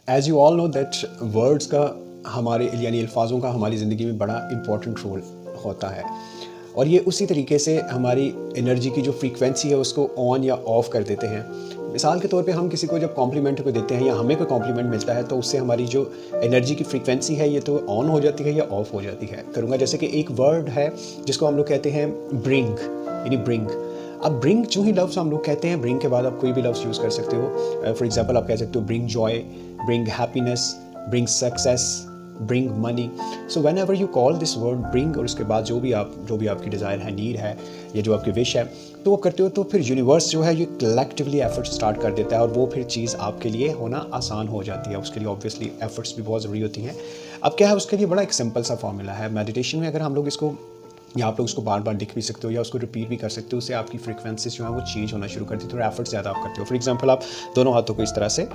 As you all know that words का हमारे यानी अल्फाज़ों का हमारी ज़िंदगी में बड़ा इम्पोर्टेंट रोल होता है, और ये उसी तरीके से हमारी एनर्जी की जो फ्रीक्वेंसी है उसको ऑन या ऑफ़ कर देते हैं। मिसाल के तौर पे हम किसी को जब कॉम्प्लीमेंट को देते हैं या हमें कोई कॉम्प्लीमेंट मिलता है तो उससे हमारी जो एनर्जी की फ्रीक्वेंसी है ये तो ऑन हो जाती है या ऑफ़ हो जाती है। करूँगा जैसे कि एक वर्ड है जिसको हम लोग कहते हैं ब्रिंग, यानी ब्रिंग। अब ब्रिंग जो ही लफ्ज़ हम लोग कहते हैं, ब्रिंग के बाद आप कोई भी लफ्ज़ यूज़ कर सकते हो। फॉर एग्जांपल आप कह सकते हो bring Joy, bring happiness, bring success, bring money. So when ever you call this word bring और उसके बाद जो भी आपकी डिज़ायर है, नीड है या जो आपकी विश है तो वो करते हो, तो फिर यूनिवर्स जो है ये कलेक्टिवली एफर्ट स्टार्ट कर देता है और वो फिर चीज़ आपके लिए होना आसान हो जाती है। उसके लिए ऑब्वियसली एफर्ट्स भी बहुत ज़रूरी होती हैं। अब क्या है, उसके लिए बड़ा एक सिंपल सा फॉर्मूला है। मेडिटेशन में अगर हम लोग इसको या आप लोग उसको बार बार लिख भी सकते हो या उसको रिपीट भी कर सकते हो, उससे आपकी फ्रीक्वेंसीज जो है वो चेंज होना शुरू कर देती है और एफर्ट ज़्यादा आप करते हो। फॉर एग्जांपल आप दोनों हाथों को इस तरह से